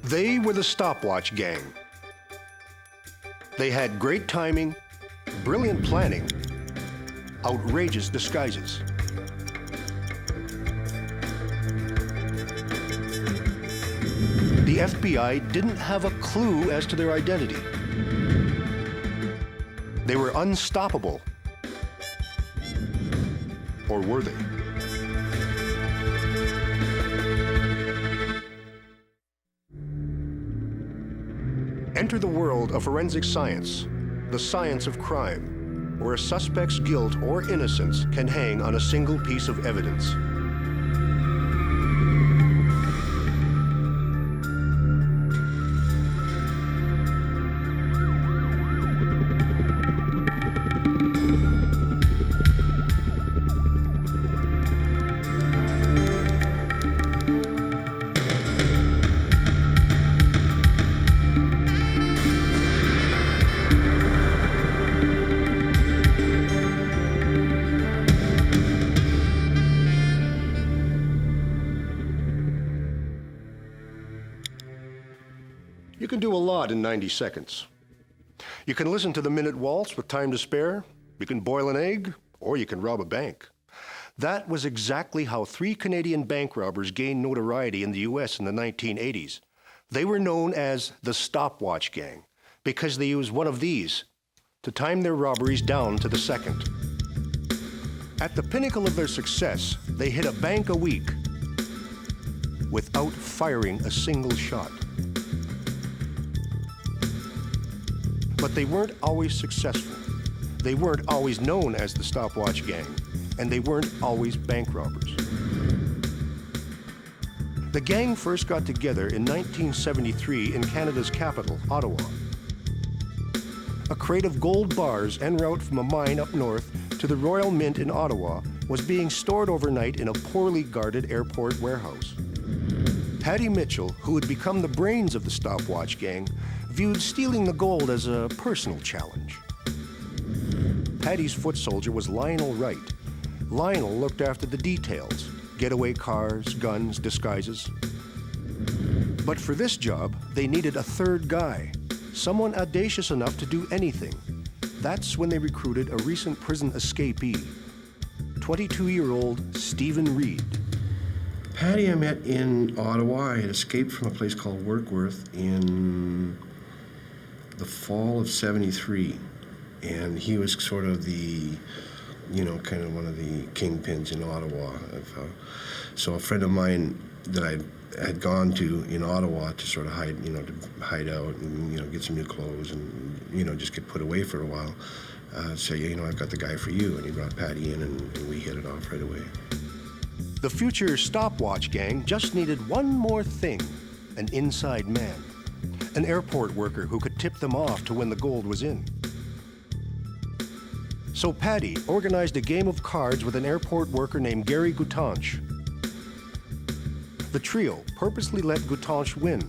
They were the stopwatch gang. They had great timing, brilliant planning, outrageous disguises. The FBI didn't have a clue as to their identity. They were unstoppable. Or were they? Enter the world of forensic science, the science of crime, where a suspect's guilt or innocence can hang on a single piece of evidence. You can do a lot in 90 seconds. You can listen to the Minute Waltz with time to spare, you can boil an egg, or you can rob a bank. That was exactly how 3 Canadian bank robbers gained notoriety in the US in the 1980s. They were known as the Stopwatch Gang because they used one of these to time their robberies down to the second. At the pinnacle of their success, they hit a bank a week without firing a single shot. But they weren't always successful. They weren't always known as the Stopwatch Gang, and they weren't always bank robbers. The gang first got together in 1973 in Canada's capital, Ottawa. A crate of gold bars en route from a mine up north to the Royal Mint in Ottawa was being stored overnight in a poorly guarded airport warehouse. Paddy Mitchell, who had become the brains of the Stopwatch Gang, viewed stealing the gold as a personal challenge. Paddy's foot soldier was Lionel Wright. Lionel looked after the details: getaway cars, guns, disguises. But for this job, they needed a third guy, someone audacious enough to do anything. That's when they recruited a recent prison escapee, 22-year-old Stephen Reed. Paddy I met in Ottawa. I had escaped from a place called Warkworth in the fall of '73, and he was sort of the, kind of one of the kingpins in Ottawa. So a friend of mine that I had gone to in Ottawa to sort of hide out and, get some new clothes and, just get put away for a while, said, I've got the guy for you, and he brought Paddy in, and we hit it off right away. The future Stopwatch Gang just needed one more thing: an inside man. An airport worker who could tip them off to when the gold was in. So Paddy organized a game of cards with an airport worker named Gary Goutanche. The trio purposely let Goutanche win.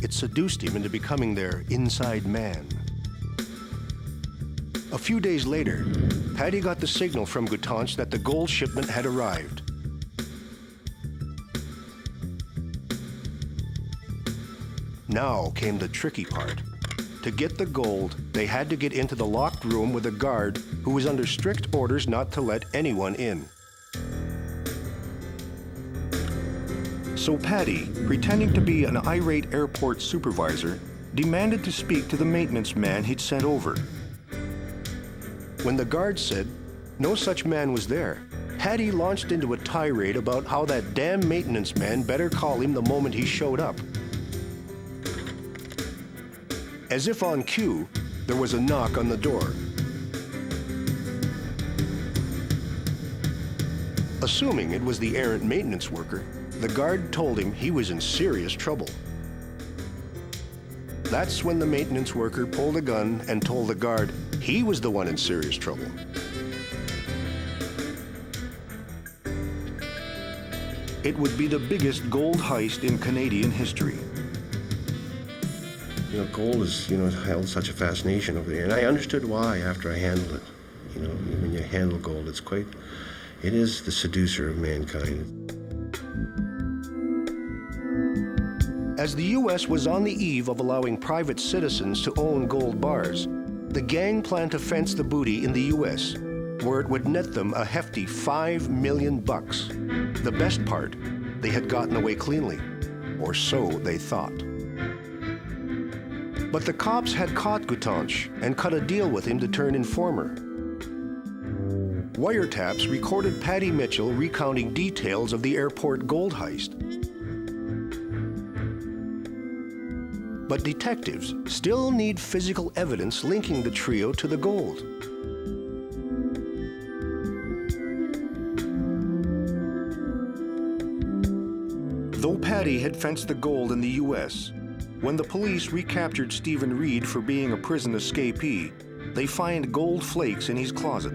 It seduced him into becoming their inside man. A few days later, Paddy got the signal from Goutanche that the gold shipment had arrived. Now came the tricky part. To get the gold, they had to get into the locked room with a guard who was under strict orders not to let anyone in. So Paddy, pretending to be an irate airport supervisor, demanded to speak to the maintenance man he'd sent over. When the guard said no such man was there, Paddy launched into a tirade about how that damn maintenance man better call him the moment he showed up. As if on cue, there was a knock on the door. Assuming it was the errant maintenance worker, the guard told him he was in serious trouble. That's when the maintenance worker pulled a gun and told the guard he was the one in serious trouble. It would be the biggest gold heist in Canadian history. Gold is, held such a fascination over there. And I understood why after I handled it. When you handle gold, it is the seducer of mankind. As the U.S. was on the eve of allowing private citizens to own gold bars, the gang planned to fence the booty in the U.S., where it would net them a hefty $5 million. The best part, they had gotten away cleanly, or so they thought. But the cops had caught Gutanche and cut a deal with him to turn informer. Wiretaps recorded Paddy Mitchell recounting details of the airport gold heist. But detectives still need physical evidence linking the trio to the gold. Though Paddy had fenced the gold in the U.S., when the police recaptured Stephen Reed for being a prison escapee, they find gold flakes in his closet.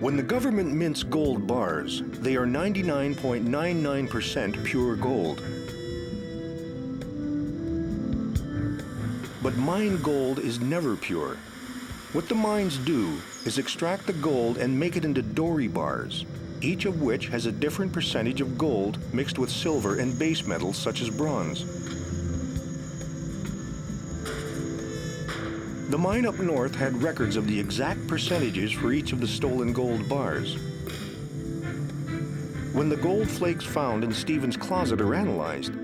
When the government mints gold bars, they are 99.99% pure gold. But mined gold is never pure. What the mines do is extract the gold and make it into dory bars, each of which has a different percentage of gold mixed with silver and base metals such as bronze. The mine up north had records of the exact percentages for each of the stolen gold bars. When the gold flakes found in Stephen's closet are analyzed,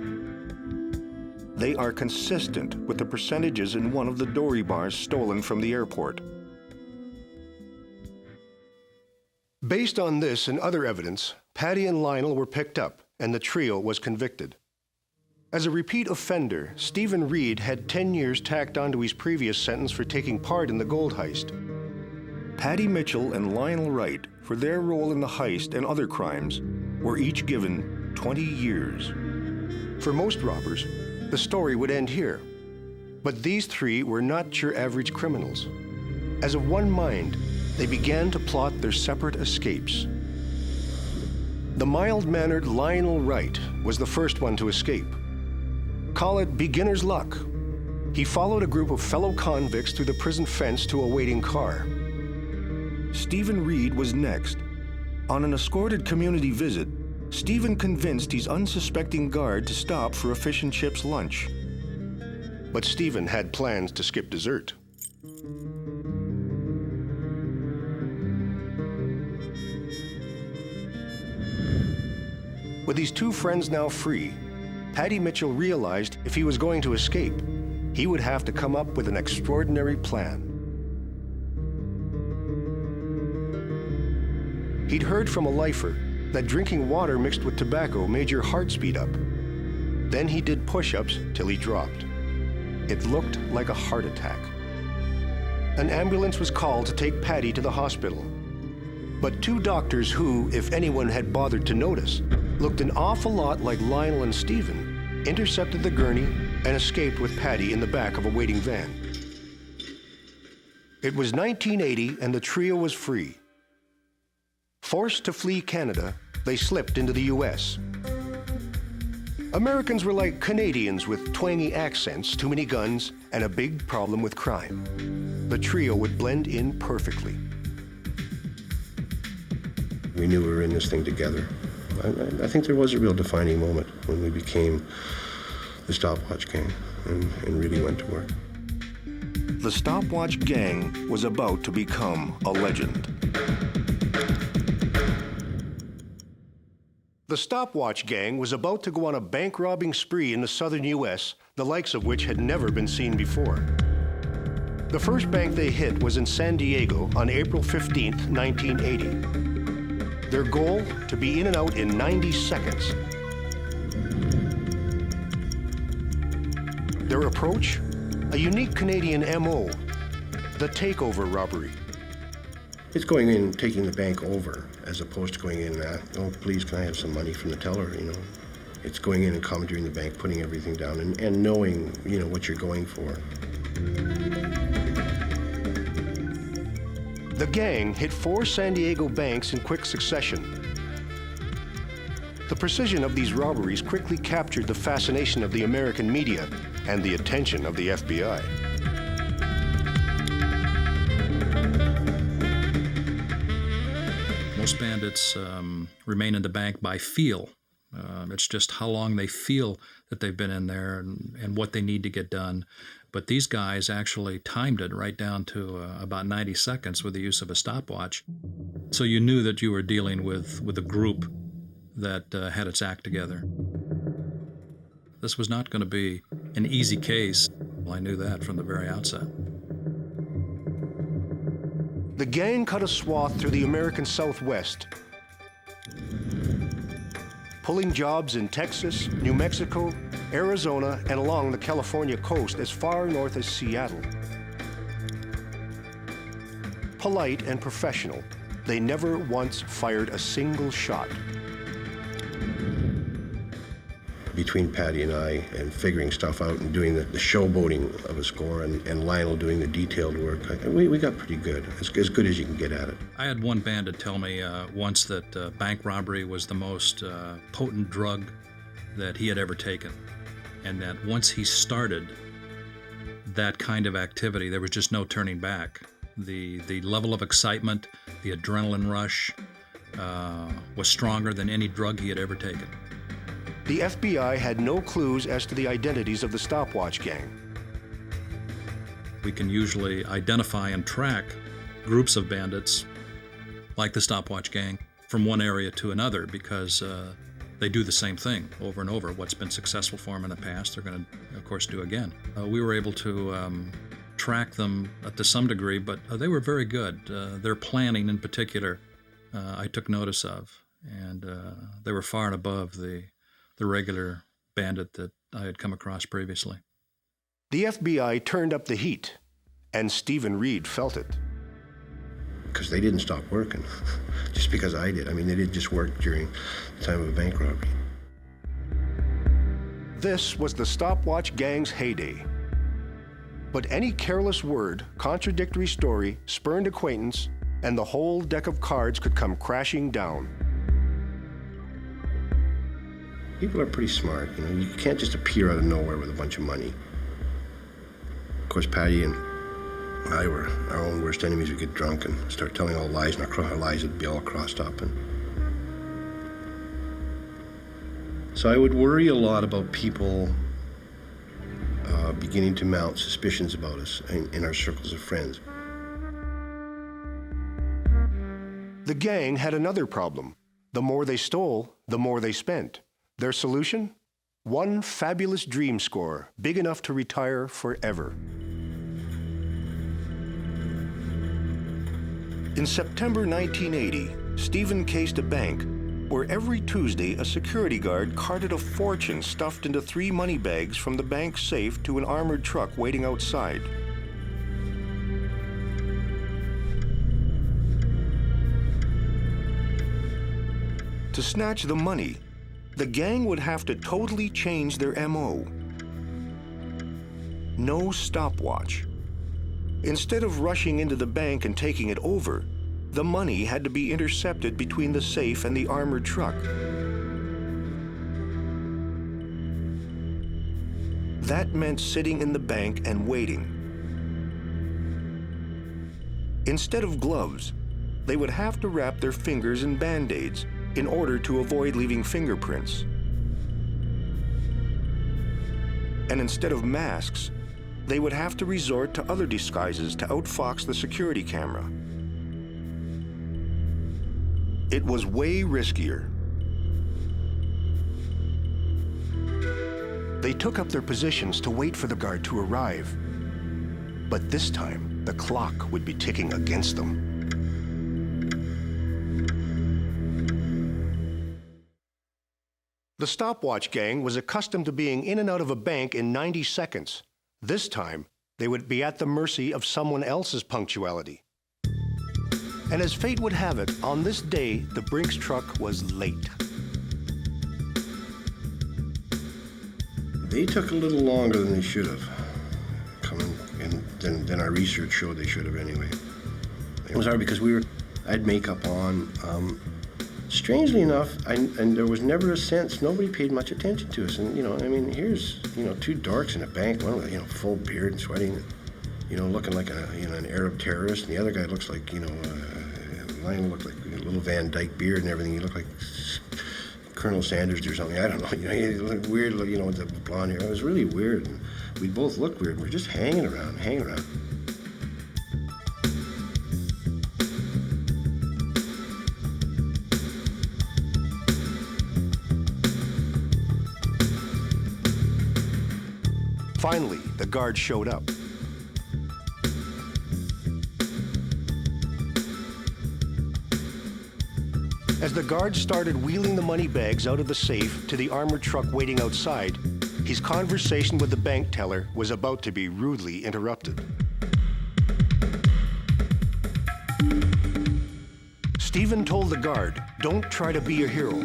they are consistent with the percentages in one of the dory bars stolen from the airport. Based on this and other evidence, Paddy and Lionel were picked up and the trio was convicted. As a repeat offender, Stephen Reed had 10 years tacked onto his previous sentence for taking part in the gold heist. Paddy Mitchell and Lionel Wright, for their role in the heist and other crimes, were each given 20 years. For most robbers, the story would end here. But these three were not your average criminals. As of one mind, they began to plot their separate escapes. The mild-mannered Lionel Wright was the first one to escape. Call it beginner's luck. He followed a group of fellow convicts through the prison fence to a waiting car. Stephen Reed was next. On an escorted community visit, Stephen convinced his unsuspecting guard to stop for a fish and chips lunch. But Stephen had plans to skip dessert. With his two friends now free, Paddy Mitchell realized if he was going to escape, he would have to come up with an extraordinary plan. He'd heard from a lifer that drinking water mixed with tobacco made your heart speed up. Then he did push-ups till he dropped. It looked like a heart attack. An ambulance was called to take Paddy to the hospital. But two doctors who, if anyone had bothered to notice, looked an awful lot like Lionel and Stephen, intercepted the gurney and escaped with Paddy in the back of a waiting van. It was 1980 and the trio was free. Forced to flee Canada, they slipped into the U.S. Americans were like Canadians with twangy accents, too many guns, and a big problem with crime. The trio would blend in perfectly. We knew we were in this thing together. I think there was a real defining moment when we became the Stopwatch Gang and really went to work. The Stopwatch Gang was about to become a legend. The Stopwatch Gang was about to go on a bank-robbing spree in the southern U.S., the likes of which had never been seen before. The first bank they hit was in San Diego on April 15, 1980. Their goal, to be in and out in 90 seconds. Their approach, a unique Canadian MO, the takeover robbery. It's going in and taking the bank over, as opposed to going in and, oh, please, can I have some money from the teller, you know. It's going in and commandeering the bank, putting everything down, and knowing, you know, what you're going for. The gang hit 4 San Diego banks in quick succession. The precision of these robberies quickly captured the fascination of the American media and the attention of the FBI. Most bandits remain in the bank by feel. It's just how long they feel that they've been in there and what they need to get done. But these guys actually timed it right down to about 90 seconds with the use of a stopwatch. So you knew that you were dealing with a group that had its act together. This was not going to be an easy case. Well, I knew that from the very outset. The gang cut a swath through the American Southwest, pulling jobs in Texas, New Mexico, Arizona, and along the California coast as far north as Seattle. Polite and professional, they never once fired a single shot. Between Patty and I, and figuring stuff out and doing the showboating of a score, and Lionel doing the detailed work, we got pretty good, as good as you can get at it. I had one bandit tell me once that bank robbery was the most potent drug that he had ever taken, and that once he started that kind of activity, there was just no turning back. The level of excitement, the adrenaline rush was stronger than any drug he had ever taken. The FBI had no clues as to the identities of the stopwatch gang. We can usually identify and track groups of bandits, like the stopwatch gang, from one area to another because they do the same thing over and over. What's been successful for them in the past, they're going to, of course, do again. We were able to track them to some degree, but they were very good. Their planning in particular, I took notice of, and they were far and above the regular bandit that I had come across previously. The FBI turned up the heat, and Stephen Reed felt it. Because they didn't stop working, just because I did. I mean, they didn't just work during the time of a bank robbery. This was the stopwatch gang's heyday. But any careless word, contradictory story, spurned acquaintance, and the whole deck of cards could come crashing down. People are pretty smart, you know. You can't just appear out of nowhere with a bunch of money. Of course, Patty and I were our own worst enemies. We'd get drunk and start telling all lies, and our lies would be all crossed up. And so I would worry a lot about people beginning to mount suspicions about us in our circles of friends. The gang had another problem. The more they stole, the more they spent. Their solution? One fabulous dream score, big enough to retire forever. In September 1980, Stephen cased a bank where every Tuesday a security guard carted a fortune stuffed into 3 money bags from the bank's safe to an armored truck waiting outside. To snatch the money, the gang would have to totally change their MO. No stopwatch. Instead of rushing into the bank and taking it over, the money had to be intercepted between the safe and the armored truck. That meant sitting in the bank and waiting. Instead of gloves, they would have to wrap their fingers in Band-Aids in order to avoid leaving fingerprints. And instead of masks, they would have to resort to other disguises to outfox the security camera. It was way riskier. They took up their positions to wait for the guard to arrive. But this time, the clock would be ticking against them. The stopwatch gang was accustomed to being in and out of a bank in 90 seconds. This time, they would be at the mercy of someone else's punctuality. And as fate would have it, on this day, the Brinks truck was late. They took a little longer than they should have. Than our research showed they should have anyway. It was hard because I had makeup on. Strangely enough, and there was never a sense, nobody paid much attention to us. And, I mean, here's, 2 dorks in a bank, one with, full beard and sweating, looking like an Arab terrorist. And the other guy looks like, Lionel looked like a little Van Dyke beard and everything. He looked like Colonel Sanders or something. I don't know. He looked weird, with the blonde hair. It was really weird. And we both looked weird. We're just hanging around. Finally, the guard showed up. As the guard started wheeling the money bags out of the safe to the armored truck waiting outside, his conversation with the bank teller was about to be rudely interrupted. Stephen told the guard, "Don't try to be a hero."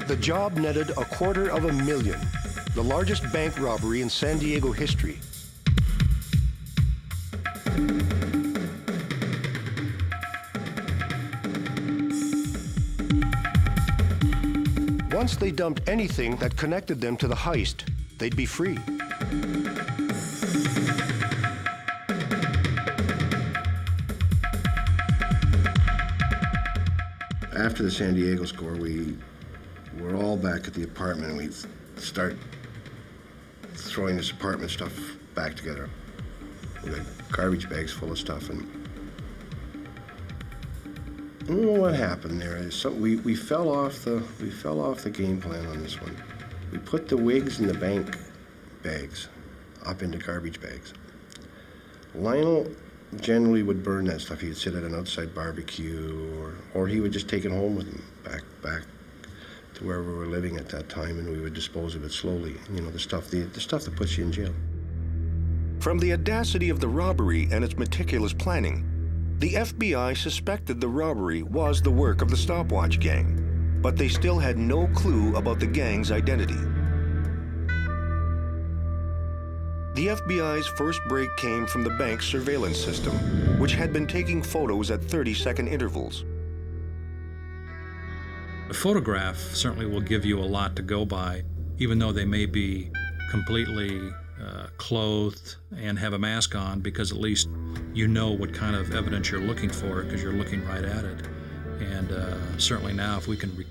The job netted $250,000, the largest bank robbery in San Diego history. Once they dumped anything that connected them to the heist, they'd be free. After the San Diego score, we were all back at the apartment, and we start throwing this apartment stuff back together. We got garbage bags full of stuff, and I don't know what happened there. We fell off the game plan on this one. We put the wigs and the bank bags up into garbage bags. Lionel generally would burn that stuff. He'd sit at an outside barbecue, or he would just take it home with him back to where we were living at that time, and we would dispose of it slowly. The stuff that puts you in jail. From the audacity of the robbery and its meticulous planning, the FBI suspected the robbery was the work of the stopwatch gang, but they still had no clue about the gang's identity. The FBI's first break came from the bank's surveillance system, which had been taking photos at 30-second intervals. A photograph certainly will give you a lot to go by, even though they may be completely clothed and have a mask on, because at least you know what kind of evidence you're looking for because you're looking right at it. And certainly now, if we can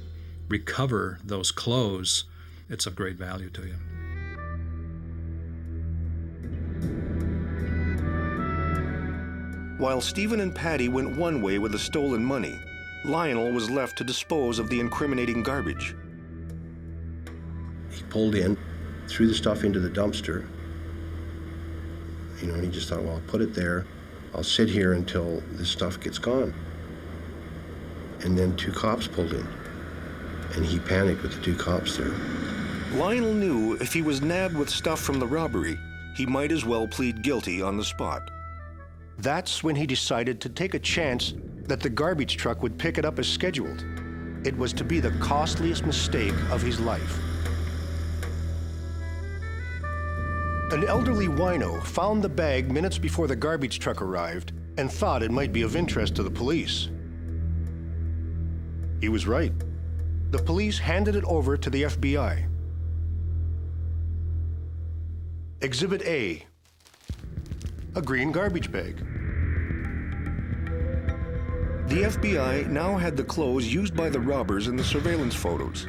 recover those clothes, it's of great value to you. While Stephen and Patty went one way with the stolen money, Lionel was left to dispose of the incriminating garbage. He pulled in, threw the stuff into the dumpster, and he just thought, well, I'll put it there. I'll sit here until this stuff gets gone. And then 2 cops pulled in, and he panicked with the 2 cops there. Lionel knew if he was nabbed with stuff from the robbery, he might as well plead guilty on the spot. That's when he decided to take a chance that the garbage truck would pick it up as scheduled. It was to be the costliest mistake of his life. An elderly wino found the bag minutes before the garbage truck arrived and thought it might be of interest to the police. He was right. The police handed it over to the FBI. Exhibit A, a green garbage bag. The FBI now had the clothes used by the robbers in the surveillance photos.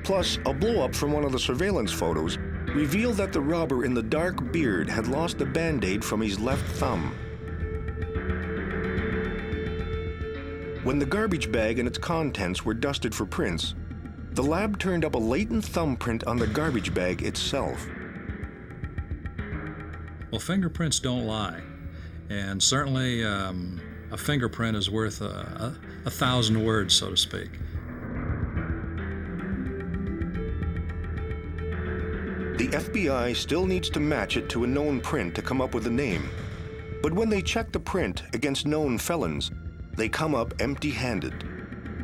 Plus, a blow-up from one of the surveillance photos revealed that the robber in the dark beard had lost a Band-Aid from his left thumb. When the garbage bag and its contents were dusted for prints, the lab turned up a latent thumbprint on the garbage bag itself. Well, fingerprints don't lie. And certainly a fingerprint is worth 1,000 words, so to speak. The FBI still needs to match it to a known print to come up with a name. But when they check the print against known felons, they come up empty-handed.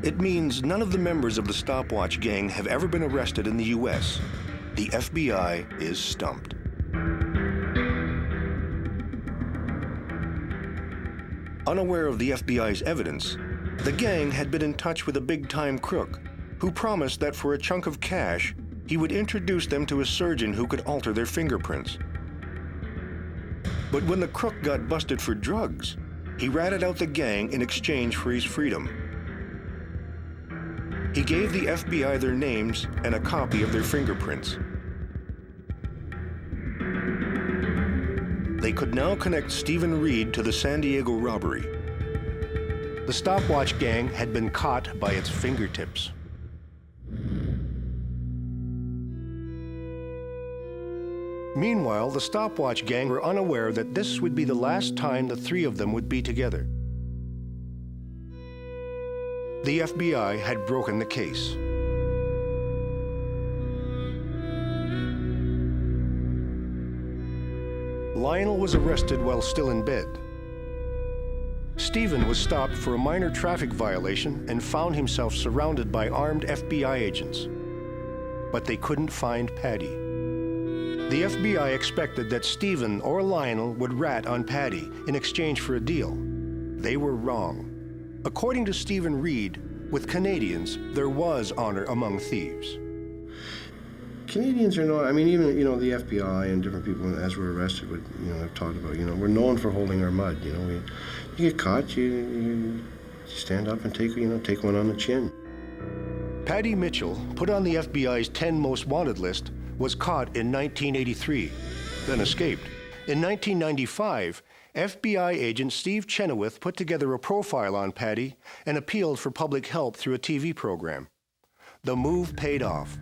It means none of the members of the stopwatch gang have ever been arrested in the U.S. The FBI is stumped. Unaware of the FBI's evidence, the gang had been in touch with a big-time crook, who promised that for a chunk of cash, he would introduce them to a surgeon who could alter their fingerprints. But when the crook got busted for drugs, he ratted out the gang in exchange for his freedom. He gave the FBI their names and a copy of their fingerprints. They could now connect Stephen Reed to the San Diego robbery. The stopwatch gang had been caught by its fingertips. Meanwhile, the stopwatch gang were unaware that this would be the last time the three of them would be together. The FBI had broken the case. Lionel was arrested while still in bed. Stephen was stopped for a minor traffic violation and found himself surrounded by armed FBI agents. But they couldn't find Paddy. The FBI expected that Stephen or Lionel would rat on Paddy in exchange for a deal. They were wrong. According to Stephen Reed, with Canadians, there was honor among thieves. Canadians are not, I mean, even, the FBI and different people, as we're arrested, would, have talked about, we're known for holding our mud, you get caught, you stand up and take one on the chin. Paddy Mitchell, put on the FBI's 10 most wanted list, was caught in 1983, then escaped. In 1995, FBI agent Steve Chenoweth put together a profile on Paddy and appealed for public help through a TV program. The move paid off.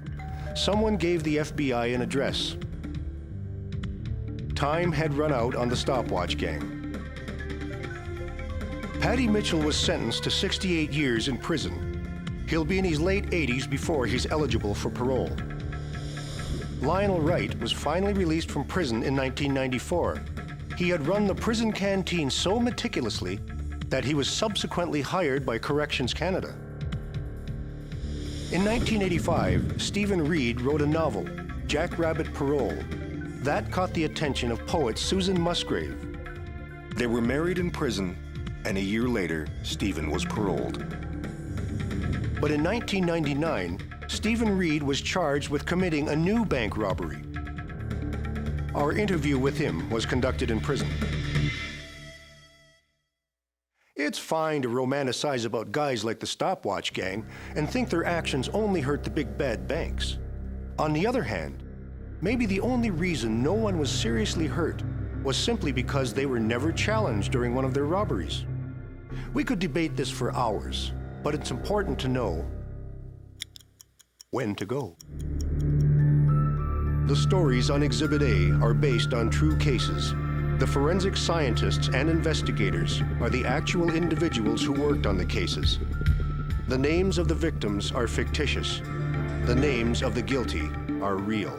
Someone gave the FBI an address. Time had run out on the stopwatch gang. Paddy Mitchell was sentenced to 68 years in prison. He'll be in his late 80s before he's eligible for parole. Lionel Wright was finally released from prison in 1994. He had run the prison canteen so meticulously that he was subsequently hired by Corrections Canada. In 1985, Stephen Reed wrote a novel, Jackrabbit Parole. That caught the attention of poet Susan Musgrave. They were married in prison, and a year later, Stephen was paroled. But in 1999, Stephen Reed was charged with committing a new bank robbery. Our interview with him was conducted in prison. It's fine to romanticize about guys like the stopwatch gang and think their actions only hurt the big bad banks. On the other hand, maybe the only reason no one was seriously hurt was simply because they were never challenged during one of their robberies. We could debate this for hours, but it's important to know when to go. The stories on Exhibit A are based on true cases. The forensic scientists and investigators are the actual individuals who worked on the cases. The names of the victims are fictitious. The names of the guilty are real.